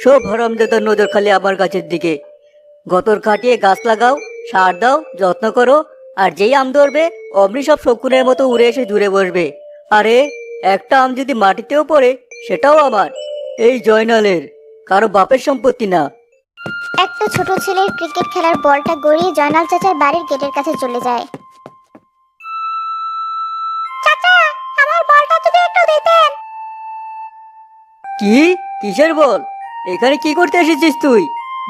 সব হারামজাদার নজর খালি আমার গাছের দিকে। গতর খাটিয়ে গাছ লাগাও, সার দাও, যত্ন করো, আর যেই আম ধরবে অমনি সব শকুনের মতো উড়ে এসে জুড়ে বসবে। আরে একটা আম যদি মাটিতেও পড়ে সেটাও আমার, এই জয়নালের, কারো বাপের সম্পত্তি না। একটা ছোট ছেলের ক্রিকেট খেলার বলটা গড়িয়ে জয়নাল চাচার বাড়ির গেটের কাছে চলে যায়। চাচা, আমার বলটা যদি একটু দিতেন। কি? কিসের বল? এখানে কি করতে এসেছিস তুই?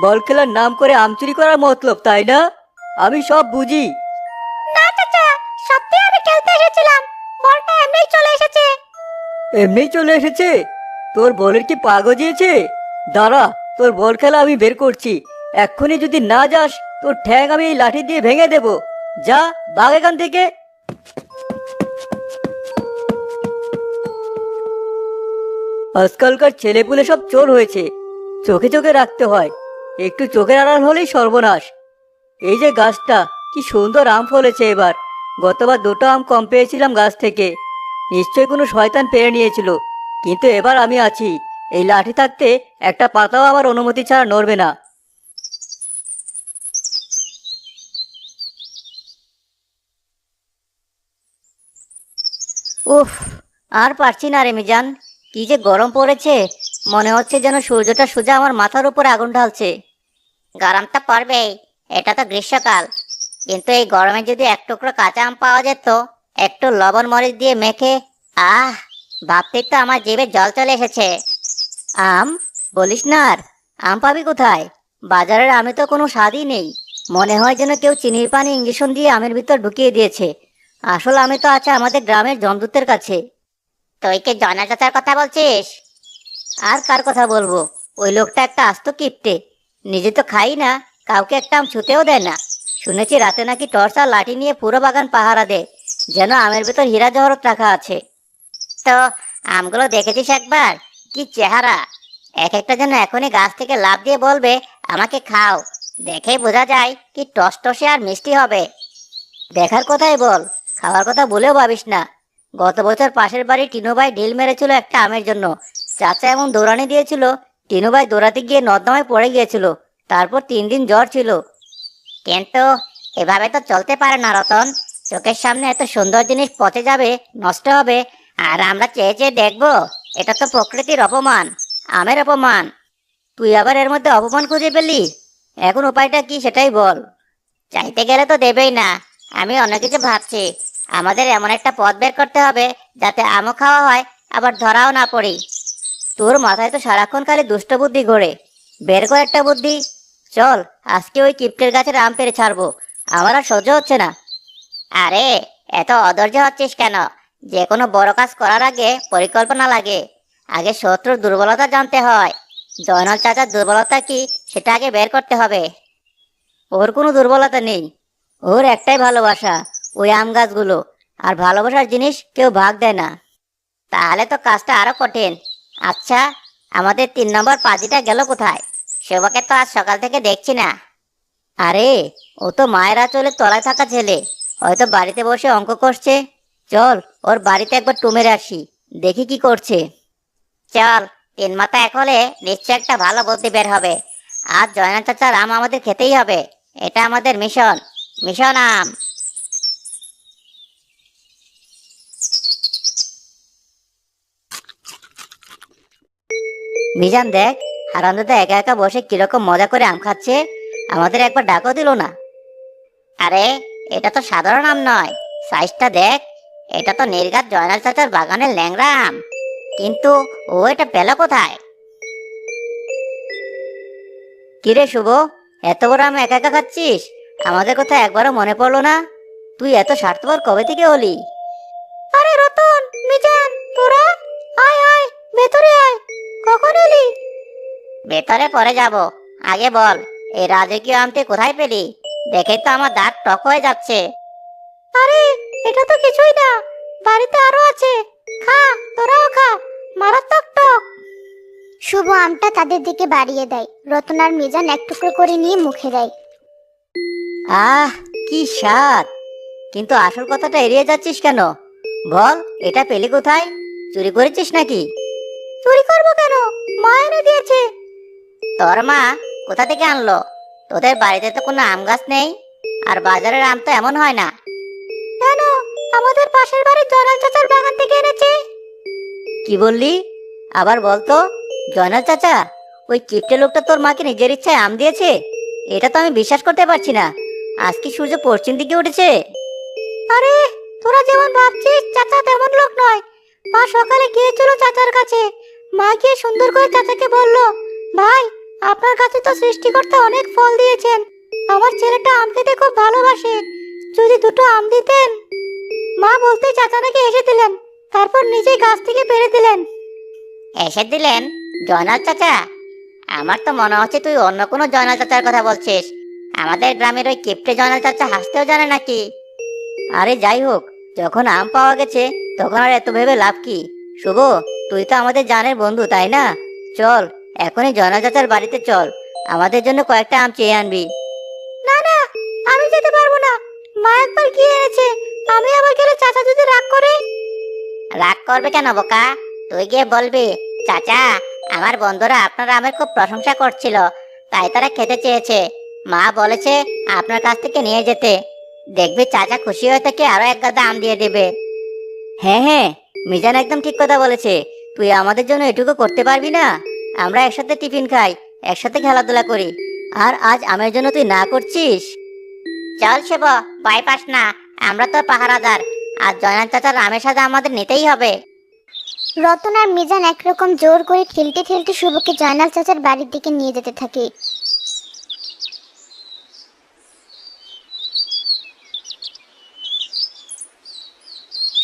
বল খেলার নাম করে আম চুরি করার মতলব, তাই না? আমি সব বুঝি। না চাচা, সত্যি আমি খেলতে এসেছিলাম, বলটা এমনিই চলে এসেছে। এমনি চলে এসেছে? তোর বলের কি পা গজিয়েছে? দাঁড়া, তোর বল খেলা আমি বের করছি। এক্ষুনি যদি না যাস তোর ঠ্যাং আমি এই লাঠি দিয়ে ভেঙে দেব। যা, ভাগ এখান থেকে। আজকালকার ছেলেপুলে সব চোর হয়েছে, চোখে চোখে রাখতে হয়, একটু চোখের আড়াল হলেই সর্বনাশ। এই যে গাছটা, কি সুন্দর আম ফলেছে এবার। গতবার দুটো আম কম পেয়েছিলাম গাছ থেকে, নিশ্চয়ই কোনো শয়তান পেরে নিয়েছিল। কিন্তু এবার আমি আছি, এই লাঠি থাকতে একটা পাতাও আমার অনুমতি ছাড়া নড়বে না। উফ, আর পারছি না রে মিজান, কি যে গরম পড়েছে। মনে হচ্ছে যেন সূর্যটা সোজা আমার মাথার উপরে আগুন ঢালছে। গরম তো পড়বেই, এটা তো গ্রীষ্মকাল। কিন্তু এই গরমে যদি এক টুকরো কাঁচা আম পাওয়া যেত, একটু লবণ মরিচ দিয়ে মেখে, আহ, ভাবতেই তো আমার জিভে জল চলে এসেছে। আম? বলিস না আর, আম পাবি কোথায়? বাজারের আমে তো কোনো স্বাদই নেই। মনে হয় যেন কেউ চিনির পানি ইঞ্জেকশন দিয়ে আমের ভিতর ঢুকিয়ে দিয়েছে। আসল আমে তো আছে আমাদের গ্রামের জমদূতের কাছে। তুই কি জয়নাল চাচার কথা বলছিস? আর কার কথা বলবো? ওই লোকটা একটা আস্ত কিপটে, নিজে তো খাই না, কাউকে একটা আম ছুতেও দেয় না। শুনেছি রাতে নাকি টর্চ আর লাঠি নিয়ে পুরো বাগান পাহারা দেয়, যেন আমের ভিতর হীরা জহরত রাখা আছে। তো আমগুলো দেখেছিস একবার? কি চেহারা! এক একটা যেন এখনই গাছ থেকে লাফ দিয়ে বলবে আমাকে খাও। দেখেই বোঝা যায় কি টসটসে আর মিষ্টি হবে। দেখার কথাই বল, খাওয়ার কথা বলেও ভাবিস না। গত বছর পাশের বাড়ি টিনু ভাই ঢিল মেরেছিল একটা আমের জন্য। চাচা এমন দৌড়ানি দিয়েছিল, টিনু ভাই দৌড়াতে গিয়ে নর্দমায় পড়ে গিয়েছিল। তারপর 3 দিন জ্বর ছিল। কিন্তু এভাবে তো চলতে পারে না রতন। চোখের সামনে এত সুন্দর জিনিস পচে যাবে, নষ্ট হবে, আর আমরা চেয়ে চেয়ে দেখবো। এটা তো প্রকৃতির অপমান, আমের অপমান। তুই আবার এর মধ্যে অপমান খুঁজে পেলি? এখন উপায়টা কি সেটাই বল। চাইতে গেলে তো দেবেই না। আমি অন্য কিছু ভাবছি। আমাদের এমন একটা পথ বের করতে হবে যাতে আমও খাওয়া হয়, আবার ধরাও না পড়ি। তোর মাথায় তো সারাক্ষণ খালি দুষ্ট বুদ্ধি ঘোরে। বের কর একটা বুদ্ধি। চল, আজকে ওই কিপ্টের গাছের আম পেড়ে ছাড়বো। আমার আর সহ্য হচ্ছে না। আরে, এত অধৈর্য হচ্ছিস কেন? যে কোনো বড় কাজ করার আগে পরিকল্পনা লাগে। আগে শত্রুর দুর্বলতা জানতে হয়। জয়নাল চাচার দুর্বলতা কি সেটা আগে বের করতে হবে। ওর কোনো দুর্বলতা নেই, ওর একটাই ভালোবাসা, ওই আম গাছগুলো। আর ভালোবাসার জিনিস কেউ ভাগ দেয় না। তাহলে তো কাজটা আরো কঠিন। আচ্ছা, আমাদের 3 নম্বর পাজিটা গেল কোথায়? শোভাকে তো আজ সকাল থেকে দেখছি না। আরে, ও তো মায়ের আঁচলের তলায় থাকা ছেলে, হয়তো বাড়িতে বসে অঙ্ক করছে। চল, ওর বাড়িতে একবার টুমেরে আসি, দেখি কি করছে। চল, 3 মাথা এক হলে নিশ্চয় একটা ভালো বুদ্ধি বের হবে। আজ জয়নাল চাচার আম আমাদের খেতেই হবে। এটা আমাদের মিশন, মিশন আম। মিজান দেখ, হারামজাদা একা একা বসে কিরকম মজা করে আম খাচ্ছে। আমাদের একবার ডাকও দিল না। আরে, এটা তো সাধারণ আম নয়, সাইজটা দেখ। এটা তো নির্ঘাত জয়নাল চাচার বাগানের ল্যাংড়া আম। কিন্তু ও এটা পেল কোথায়? কিরে শুভ, এত বড় আম একা একা খাচ্ছিস? আমাদের কথা একবারও মনে পড়লো না? তুই এত স্বার্থপর কবে থেকে হলি? আরে রতন, মিজান, তোরা আয় আয়, ভেতরে আয়। কখন এলি? ভেতরে পরে যাব, আগে বল, এই রাজকীয় আমটি কোথায় পেলি? দেখেই তো আমার দাঁত টক হয়ে যাচ্ছে। আরে, এটা তো কিছুই না, বাড়িতে আরো আছে। খা, তোরাও খা, মারাত্মক টক। শুভ আমটা তাদের দিকে বাড়িয়ে দেয়। রতন আর মিজান এক টুকরো করে নিয়ে মুখে দেয়। আহ, কি স্বাদ! কিন্তু আসল কথাটা এড়িয়ে যাচ্ছিস কেন? বল, এটা পেলি কোথায়? চুরি করেছিস নাকি? চুরি করবো কেন? মা এনে দিয়েছে। তোর মা কোথা থেকে আনলো? তোদের বাড়িতে তো কোনো আম গাছ নেই, আর বাজারের আম তো এমন হয় না। কেন, আমাদের পাশের বাড়ির জয়নাল চাচার বাগান থেকে এনেছে। কি বললি? আবার বলতো। জয়নাল চাচা, ওই কিপটে লোকটা তোর মাকে নিজের ইচ্ছায় আম দিয়েছে? এটা তো আমি বিশ্বাস করতে পারছি না। আজ কি সূর্য পশ্চিম দিকে উঠেছে? আরে, তোরা যেমন ভাবছিস চাচা তেমন লোক নয়। মা সকালে গিয়েছিল চাচার কাছে। মা গিয়ে সুন্দর করে চাচাকে বলল, ভাই, আপনার কাছে তো সৃষ্টিকর্তা অনেক ফল দিয়েছেন। আমার ছেলেটা আম খেতে খুব ভালোবাসে, যদি দুটো আম দিতেন। মা বলতে চাচা নাকি এসে দিলেন, তারপর নিজেই গাছ থেকে পেড়ে দিলেন। এসে দিলেন? জয়নাল চাচা? আমার তো মনে হচ্ছে তুই অন্য কোনো জয়নাল চাচার কথা বলছিস। আমাদের গ্রামের ওই কিপটে জয়নাল চাচা হাসতেও জানে নাকি? আরে যাই হোক, যখন আম পাওয়া গেছে তখন আর এত ভেবে লাভ কি? শুভ, তুই তো আমাদের জানের বন্ধু, তাই না? চল, এখনই জয়নাল চাচার বাড়িতে চল, আমাদের জন্য কয়েকটা আম চেয়ে আনবি। না না, আমি যেতে পারবো না। মা একবার গিয়ে এনেছে, আমি আবার গেলে চাচা যদি রাগ করে। রাগ করবে কেন বোকা? তুই গিয়ে বলবি, চাচা, আমার বন্ধুরা আপনার আমের খুব প্রশংসা করছিল, তাই তারা খেতে চেয়েছে। মা বলেছে আপনার কাছ থেকে নিয়ে যেতে। দেখবি চাচা খুশি হয়ে থেকে আরো এক গাদা আম দিয়ে দেবে। হ্যাঁ হ্যাঁ, মিজান একদম ঠিক কথা বলেছে। তুই আমাদের জন্য এটুকু করতে পারবি না? আমরা একসাথে টিফিন খাই, একসাথে খেলাধুলা করি, আর আজ আমের জন্য তুই না করছিস? চল শিব, ভয় পাস না, আমরা তো পাহারাদার। আর জয়নাল চাচার আমের সাথে আমাদের নিতেই হবে। রতন আর মিজান একরকম জোর করে ঠেলতে ঠেলতে শুভকে জয়নাল চাচার বাড়ির দিকে নিয়ে যেতে থাকে।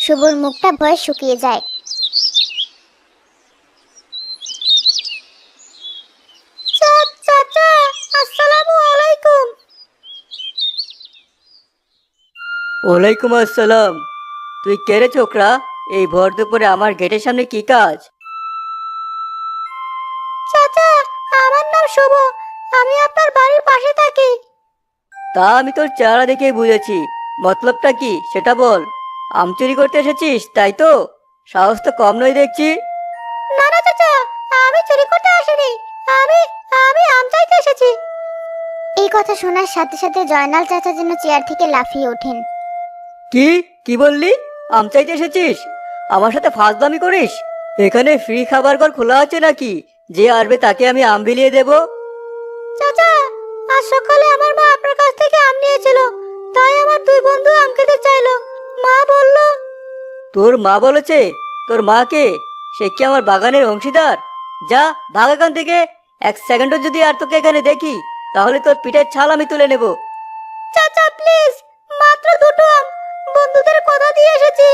শুভর মুখটা ভয়ে শুকিয়ে যায়। চাচা, আসসালামু আলাইকুম। ওয়ালাইকুম আসসালাম। তুই কে রে ছোকরা? এই ভর দুপুরে আমার গেটের সামনে কি কাজ? চাচা, আমার নাম শুভ, আমি আপনার বাড়ির পাশে থাকি। তা আমি তোর চেহারা দেখেই বুঝেছি। মতলবটা কি সেটা বল। আম চুরি করতে এসেছিস, তাই তো? সাহস তো কম নয় দেখছি। না না চাচা, আমি চুরি করতে আসিনি। আমি আমি আম চাইতে এসেছি। এই কথা শোনার সাথে সাথে জয়নাল চাচা যেন চেয়ার থেকে লাফিয়ে ওঠেন। কি কি বললি? আম চাইতে এসেছিস? আমার সাথে ফাজলামি করিস? এখানে ফ্রি খাবার ঘর খোলা আছে নাকি? যে আসবে তাকে আমি আম বিলিয়ে দেব? চাচা, আজ সকালে আমার মা আপনার কাছ থেকে আম নিয়েছিল, তাই আমার দুই বন্ধু আম খেতে চাইলো। মা বলল। তোর মা বলেছে? তোর মাকে? সে কি আমার বাগানের অংশীদার? যা, ভাগ এখান থেকে। এক সেকেন্ডও যদি আর তোকে এখানে দেখি, তাহলে তোর পিঠের ছাল আমি তুলে নেব। চাচা প্লিজ, মাত্র দুটো আম, বন্ধুদের কথা দিয়ে এসেছি।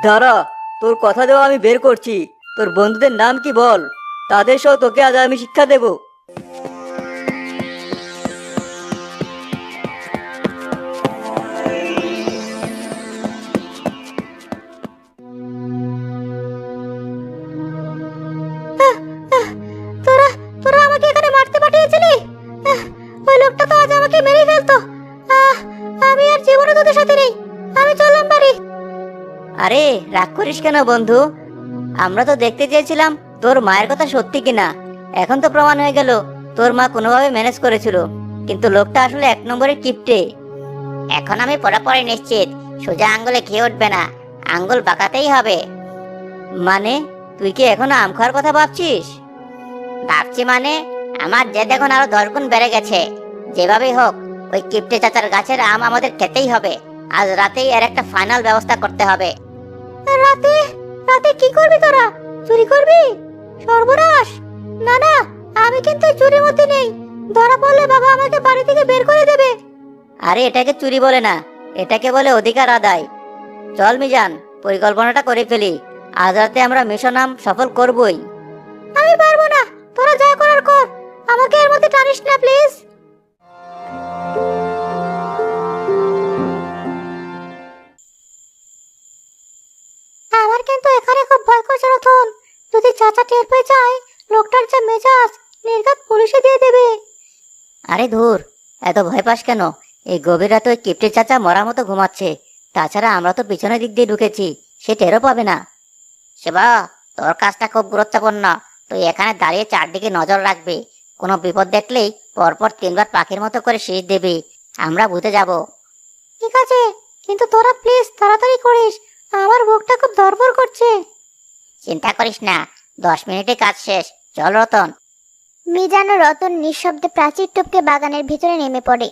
দাঁড়া, তোর কথা দেওয়া আমি বের করছি। তোর বন্ধুদের নাম কি বল, তাদের সহ তোকে আজ আমি শিক্ষা দেব। তোরা তোরা আমাকে এখানে মারতে পাঠিয়েছিলি? ওই লোকটা তো আজ আমাকে মেরে ফেলতো। আহ, আমি আর জীবনে তোদের সাথে নেই। আমি চললাম বাড়ি। আরে রাগ করিস কেন বন্ধু? আমরা তো দেখতে চেয়েছিলাম তোর মায়ের কথা সত্যি কিনা। এখন তো প্রমাণ হয়ে গেল তোর মা কোনোভাবে ম্যানেজ করেছিল, কিন্তু লোকটা আসলে এক নম্বরের কিপটে। এখন আমি পুরোপুরি নিশ্চিত সোজা আঙ্গুলে খেয়ে উঠবে না, আঙ্গুল বাঁকাতেই হবে। মানে তুই কি এখনো আম খাওয়ার কথা ভাবছিস? ভাবছি মানে, আমার জেদ এখন আরো 10 গুণ বেড়ে গেছে। যেভাবেই হোক ওই কিপটে চাচার গাছের আম আমাদের খেতেই হবে। আজ রাতেই এর একটা ফাইনাল ব্যবস্থা করতে হবে। রাতে রাতে কি করবি তোরা? চুরি করবি? সর্বনাশ! না না, আমি কিন্তু এই চুরির মধ্যে নেই। ধরা পড়লে বাবা আমাকে বাড়ি থেকে বের করে দেবে। আরে এটাকে চুরি বলে না, এটাকে বলে অধিকার আদায়। চল মিজান, পরিকল্পনাটা করে ফেলি। আজ রাতে আমরা মিশন আম সফল করবই। আমি পারবো না, তোরা যা করার কর, আমাকে এর মধ্যে টানিস না প্লিজ। আমার কিন্তু এখানে খুব ভয় করছে রতন। যদি চাচা টের পেয়ে যায়, লোকটার যে মেজাজ, নির্ঘাত পুলিশে দিয়ে দেবে। আরে ধুর, এত ভয় পাস কেন? এই গভীর রাতে ওই কিপ্টে চাচা মরার মতো ঘুমাচ্ছে। তাছাড়া আমরা তো পিছনের দিক দিয়ে ঢুকেছি, সে টেরও পাবে না। শিবা, তোর কাজটা খুব গুরুত্বপূর্ণ। তুই এখানে দাঁড়িয়ে চারদিকে নজর রাখবি। কোনো বিপদ দেখলেই পরপর 3বার পাখির মতো করে শীষ দেবে, আমরা বুঝে যাব। ঠিক আছে, কিন্তু তোরা প্লিজ তাড়াতাড়ি করিস, আমার বুকটা খুব ধড়ফড় করছে। চিন্তা করিস না, 10 মিনিটে কাজ শেষ। চল রতন। মিজান ও রতন নিঃশব্দে প্রাচীর টপকে বাগানের ভিতরে নেমে পড়ে।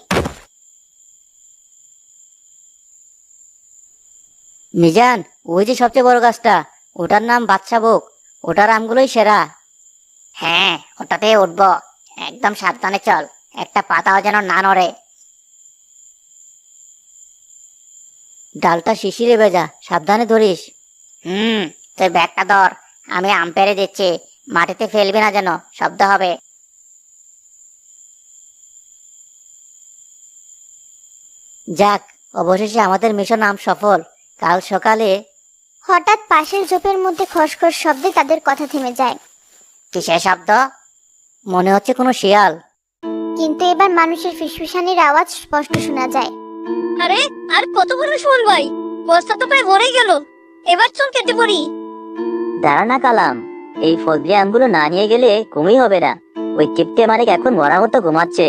মিজান, ওই যে সবচেয়ে বড় গাছটা, ওটার নাম বাদশা ভোগ। ওটার আমগুলোই সেরা। হ্যাঁ, ওটাতে উঠবো। একদম সাবধানে চল, একটা পাতাও যেন না নড়ে। ডালটা শিশিরে ভেজা, সাবধানে ধরিস। তুই ব্যাগটা ধর, আমি আম পেড়ে দিচ্ছি। মাটিতে ফেলবি না যেন, শব্দ হবে। যাক, অবশেষে আমাদের মিশন আম সফল। কাল সকালে হঠাৎ পাশের ঝোপের মধ্যে খসখস শব্দে তাদের কথা থেমে যায়। কিসের শব্দ? মনে হচ্ছে কোনো শিয়াল। কিন্তু এবার মানুষের ফিসফিসানির আওয়াজ স্পষ্ট শোনা যায়। আরে, আর কতক্ষণ শুনবাই? বস্তা তো প্রায় ভরে গেল, এবার চল কেটে পড়ি। দাঁড়া না কালাম, এই ফজলি আমগুলো না নিয়ে গেলে ঘুমই হবে না। ওই কিপ্টে মালিক এখন মরার মতো ঘুমাচ্ছে।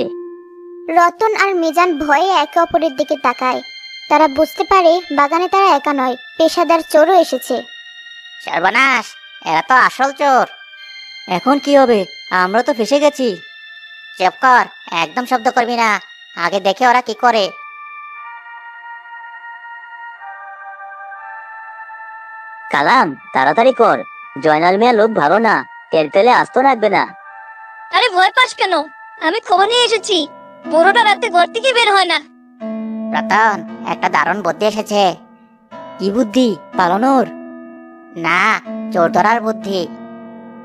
রতন আর মিজান ভয়ে একে অপরের দিকে তাকায়। তারা বুঝতে পারে বাগানে তারা একা নয়, পেশাদার চোরও এসেছে। সর্বনাশ, এরা তো আসল চোর। এখন কি হবে? আমরা তো ফেসে গেছি। চুপ কর, একদম শব্দ করবি না। আগে দেখে ওরা কি করে। কালাম, তাড়াতাড়ি কর, জয়নাল মিয়া লোক ভালো না, টের পেলে আস্ত রাখবে না। আরে ভয় পাস কেন? আমি খবর নিয়ে এসেছি, বড়টা রাতে ঘর থেকে বের হয় না। রতন, একটা দারুণ বুদ্ধি এসেছে। কি বুদ্ধি? পালানোর? না, চোর ধরার বুদ্ধি।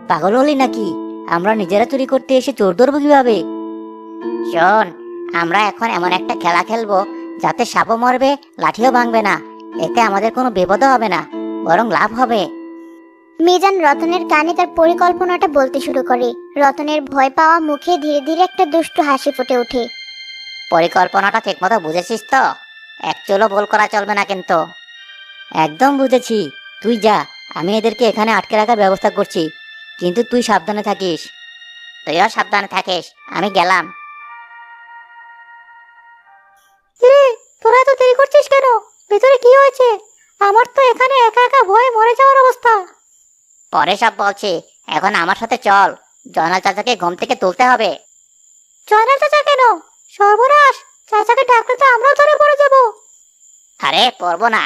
পাগল হলি নাকি? আমরা নিজেরা চুরি করতে এসে চোর ধরবো কিভাবে? শোন, আমরা এখন এমন একটা খেলা খেলবো যাতে সাপও মরবে, লাঠিও ভাঙবে না। এতে আমাদের কোনো বিপদও হবে না, বরং লাভ হবে। মিজান রতনের কানে তার পরিকল্পনাটা বলতে শুরু করে। রতনের ভয় পাওয়া মুখে ধীরে ধীরে একটা দুষ্টু হাসি ফুটে ওঠে। পরিকল্পনাটা ঠিকমতো বুঝেছিস তো? এক চুলও ভুল করা চলবে না কিন্তু। একদম বুঝেছি। তুই যা, আমি এদেরকে এখানে আটকে রাখার ব্যবস্থা করছি, কিন্তু তুই সাবধানে থাকিস। তুইও সাবধানে থাকিস, আমি গেলাম। তোরা এত দেরি করছিস কেন? ভিতরে কি হয়েছে? আমার তো এখানে একা একা ভয়ে মরে যাওয়ার অবস্থা। পরে সব বলছি, এখন আমার সাথে চল। জয়নাল চাচাকে ঘুম থেকে তুলতে হবে। জয়নাল চাচা কেন? সর্বনাশ, চাচাকে ডাকলে তো আমরাও ধরে পড়ে যাব। আরে পড়বো না,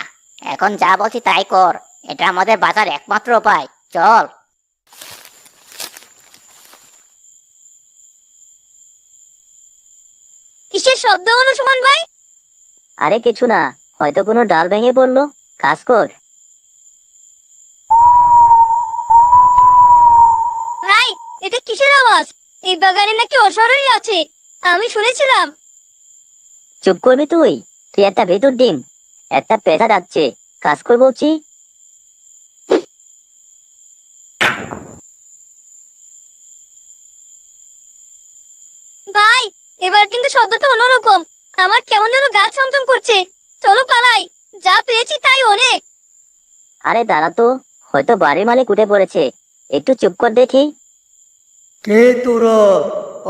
এখন যা বলছি তাই কর। এটা আমাদের বাঁচার একমাত্র উপায়। চল। কিসের শব্দ হলো সুমন ভাই? আরে কিছু না, হয়তো কোনো ডাল ভেঙে পড়লো। কাজ কর। ভাই, এটা কিসের আওয়াজ? এই বাগানে নাকি অশরীরী আছে, আমি শুনেছিলাম। চুপ করবি তুই? তুই একটা ভেতর ডিম, একটা পেঁচা যাচ্ছে। কাজ কর বলছি। ভাই, এবার কিন্তু শব্দটা অন্যরকম। আমার কেমন যেন গা ছমছম করছে। চলো পালাই, যা পেয়েছি তাই অনেক। আরে দাঁড়া তো, হয়তো বাড়ির মালিক উঠে পড়েছে। একটু চুপ কর দেখি। কে তোরা?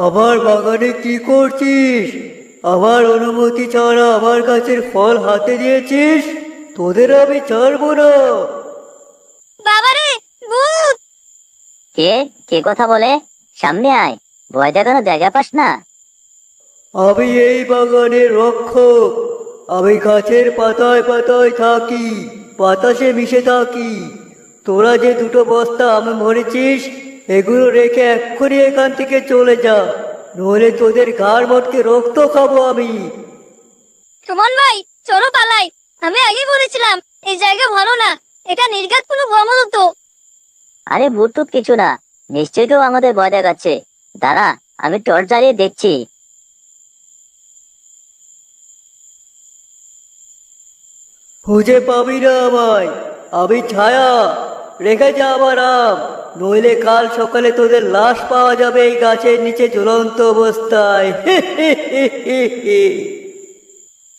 আমার বাগানে কি করছিস? আমার অনুমতি ছাড়া আমার গাছের ফল হাতে দিয়েছিস? তোদের আমি ছাড়বো না। বাবারে, ভূত! কে কে কথা বলে? সামনে আয়, ভয় দেখানো জায়গা পাস না। আমি এই বাগানের রক্ষক। আমি গাছের পাতায় পাতায় থাকি, বাতাসে মিশে থাকি। তোরা যে দুটো বস্তা আমি ভরেছিস, এগুলো রেখে এক্ষুনি এখান থেকে চলে যা, নইলে তোদের ঘাড় মটকে রক্ত খাবো আমি। সুমন ভাই, চলো পালাই। আমি আগেই বলেছিলাম এই জায়গা ভালো না, এটা নির্ঘাত কোনো ভ্রমণত। আরে ভূত টুত কিছু না, নিশ্চয়ই কেউ আমাদের ভয় দেখাচ্ছে। দাঁড়া, আমি টর্চ জ্বালিয়ে দেখছি। খুঁজে পাবি না আমায়, আমি ছায়া। রেখে যা আমার আম, নইলে কাল সকালে তোদের লাশ পাওয়া যাবে এই গাছের নিচে ঝুলন্ত অবস্থায়।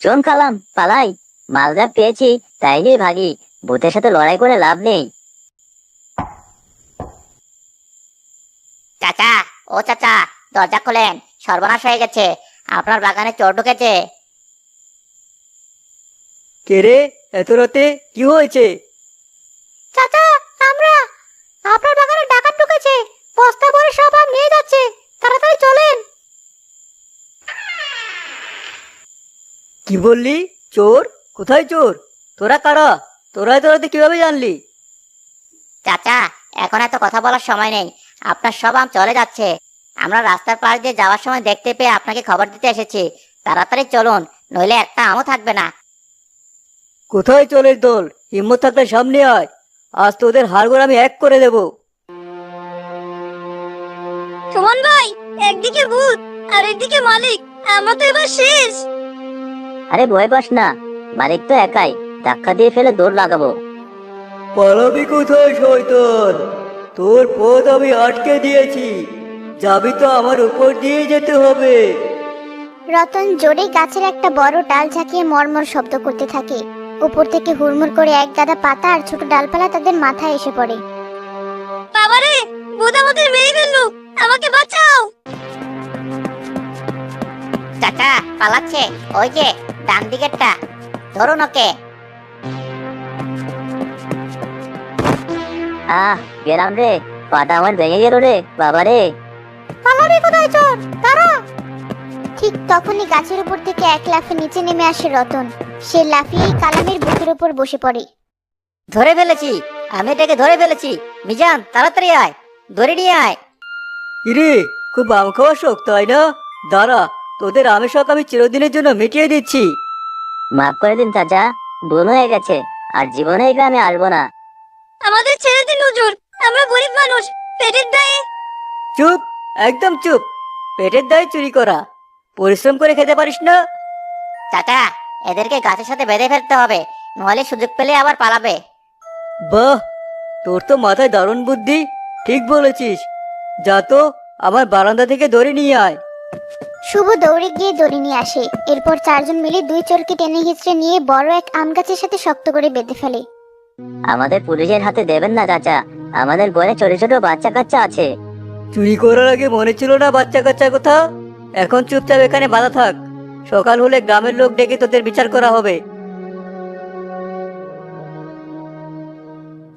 চল কালাম, পালাই। মাল যা পেয়েছি তাই নিয়ে ভাগি, ভূতের সাথে লড়াই করে লাভ নেই। চাচা, ও চাচা, দরজা খোলেন, সর্বনাশ হয়ে গেছে, আপনার বাগানে চোর ঢুকেছে। কে রে, এত রাতে কি হয়েছে? চাচা, আমরা আপনার বাগানে ডাকাত ঢুকেছে, বস্তা ভরে সব আম নিয়ে যাচ্ছে, তাড়াতাড়ি চলেন। কি বললি? চোর? কোথায় চোর? তোরা কারা? তোরা এত রাতে কিভাবে জানলি? চাচা, এখন এত কথা বলার সময় নেই, আপনার সব আম চলে যাচ্ছে। আমরা রাস্তার পাশ দিয়ে যাওয়ার সময় দেখতে পেয়ে আপনাকে খবর দিতে এসেছি। তাড়াতাড়ি চলুন, নইলে একটা আমও থাকবে না। কোথায় চোরের দল? হিম্মত থাকলে সামনে আয়, আজ তোদের হাড়গোড় আমি এক করে দেব। সুমন ভাই, একদিকে ভূত আর একদিকে মালিক, আমরা তো এবার শেষ। আরে ভয় পাস না, মালিক তো একাই, ধাক্কা দিয়ে ফেলে দৌড় লাগাবো। পালাবি কোথায় শয়তান? তোর পথ আমি আটকে দিয়েছি, যাবি তো আমার উপর দিয়ে যেতে হবে। রতন জোরে গাছের একটা বড় ডাল ঝাঁকিয়ে মরমর শব্দ করতে থাকে। উপর থেকে হুড়মুড় করে এক গাদা পাতা আর ছোট ডালপালা তাদের মাথায় এসে পড়ে। বাবারে, ভূত আমাদের মেরে ফেললো, আমাকে বাঁচাও। চাচা পালাচ্ছে, ওই যে ডান দিকেরটা, ধরুন ওকে। গেলাম রে, পাটা আমার ভেঙে গেল রে, বাবা রে। পালাবি কোথায় চোর? দাঁড়া! ঠিক তখনই গাছের উপর থেকে এক লাফে নিচে নেমে আসে রতন। সে লাফিয়েই কালামের বুকের উপর বসে পড়ে। ধরে ফেলেছি, আমি এটাকে ধরে ফেলেছি। মিজান, তাড়াতাড়ি আয়, ধরে নিয়ে আয়। কিরে, খুব আম খাওয়ার শখ তাই না? দাঁড়া, তোদের আমের শখ আমি চিরদিনের জন্য মিটিয়ে দিচ্ছি। মাফ করে দিন চাচা, ভুল হয়ে গেছে, আর জীবনে এই গ্রামে আসবো না। আমাদের ছেড়ে দিন হুজুর, আমরা গরিব মানুষ, পেটের দায়ে। চুপ, একদম চুপ। পেটের দায়ে চুরি করা, পরিশ্রম করে খেতে পারিস না? চাচা, এদেরকে গাছের সাথে বেঁধে ফেলতে হবে, নাহলে সুযোগ পেলে আবার পালাবে। বাহ, তোর তো মাথায় দারুণ বুদ্ধি, ঠিক বলেছিস। যা তো, আমার বারান্দা থেকে ধরে নিয়ে আয়। শুভ দৌড়ে গিয়ে দড়ি নিয়ে আসে। এরপর চারজন মিলে দুই চোরকে টেনে হিঁচড়ে নিয়ে বড় এক আম গাছের সাথে শক্ত করে বেঁধে ফেলে। আমাদের পুলিশের হাতে দেবেন না চাচা, আমাদের ঘরে ছোট ছোট বাচ্চা কাচ্চা আছে। চুরি করার আগে মনে ছিল না বাচ্চা কাচ্চার কথা? এখন চুপচাপ এখানে বাঁধা থাক, সকাল হলে গ্রামের লোক ডেকে তোদের বিচার করা হবে।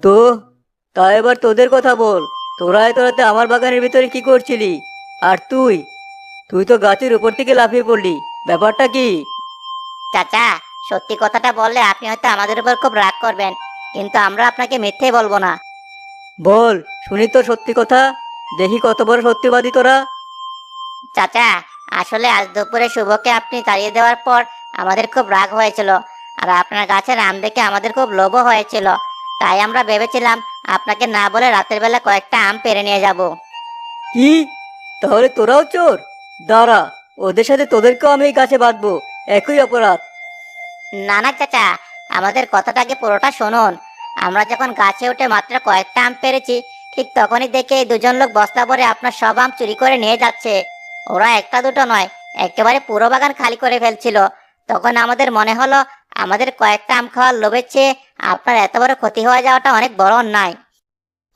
তো তা এবার তোদের কথা বল, তোরা এত রাতে আমার বাগানের ভিতরে কি করছিলি? আর তুই তুই তো গাছের উপর থেকে লাফিয়ে পড়লি, ব্যাপারটা কি? চাচা, সত্যি কথাটা বললে আপনি হয়তো আমাদের উপর খুব রাগ করবেন, কিন্তু আমরা আপনাকে মিথ্যে বলবো না। বল শুনি তো সত্যি কথা, দেখি কত বড় সত্যিবাদী তোরা। চাচা, আসলে আজ দুপুরে শুভকে আপনি তাড়িয়ে দেওয়ার পর আমাদের খুব রাগ হয়েছিল, আর আপনার গাছের আম দেখে আমাদের খুব লোভও হয়েছিল। তাই আমরা ভেবেছিলাম আপনাকে না বলে রাতের বেলা কয়েকটা আম পেড়ে নিয়ে যাব। কি, তাহলে তোরাও চোর? দাঁড়া, ওদের সাথে তোদেরকেও আমি এই গাছে বাঁধবো, একই অপরাধ। না না চাচা, আমাদের কথাটাকে পুরোটা শুনুন। আমরা যখন গাছে উঠে মাত্র কয়েকটা আম পেরেছি, ঠিক তখনই দেখে এই দুজন লোক বস্তা ভরে আপনার সব আম চুরি করে নিয়ে যাচ্ছে। ওরা একটা দুটো নয়, একেবারে পুরো বাগান খালি করে ফেলছিল। তখন আমাদের মনে হলো আমাদের কয়েকটা আম খাওয়ার লোভের চেয়ে আপনার এত বড় ক্ষতি হয়ে যাওয়াটা অনেক বড় অন্যায়।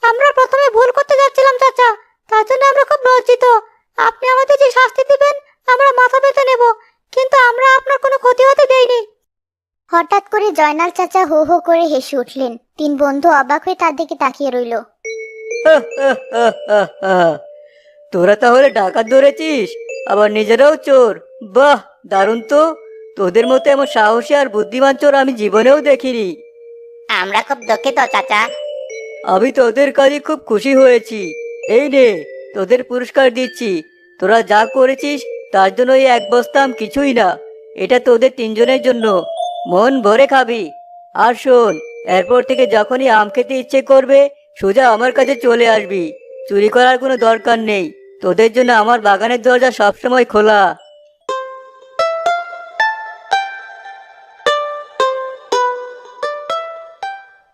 আমরা প্রথমে ভুল করতে যাচ্ছিলাম চাচা, তার জন্য আমরা খুব লজ্জিত। আপনি আমাদের যে শাস্তি দিবেন আমরা মাথা পেতে নেব, কিন্তু আমরা আপনার কোনো ক্ষতি হতে দেইনি। হঠাৎ করে জয়নাল চাচা হো হো করে হেসে উঠলেন। তিন বন্ধু অবাক হয়ে তার দিকে তাকিয়ে রইল। তোরা তাহলে ডাকাত ধরেছিস, আবার নিজেরাও চোর? বাহ, দারুণ তো। তোদের মতো এমন সাহসী আর বুদ্ধিমান চোর আমি জীবনেও দেখিনি। আমরা খুব দুঃখিত চাচা। আমি তোদের কাজে খুব খুশি হয়েছি। এই নে, তোদের পুরস্কার দিচ্ছি। তোরা যা করেছিস তার জন্য এই এক বস্তা আম কিছুই না, এটা তোদের তিনজনের জন্য, মন ভরে খাবি। আর শোন, এরপর থেকে যখনই আম খেতে ইচ্ছে করবে সোজা আমার কাছে চলে আসবি, চুরি করার কোনো দরকার নেই। তোদের জন্য আমার বাগানের দরজা সবসময় খোলা।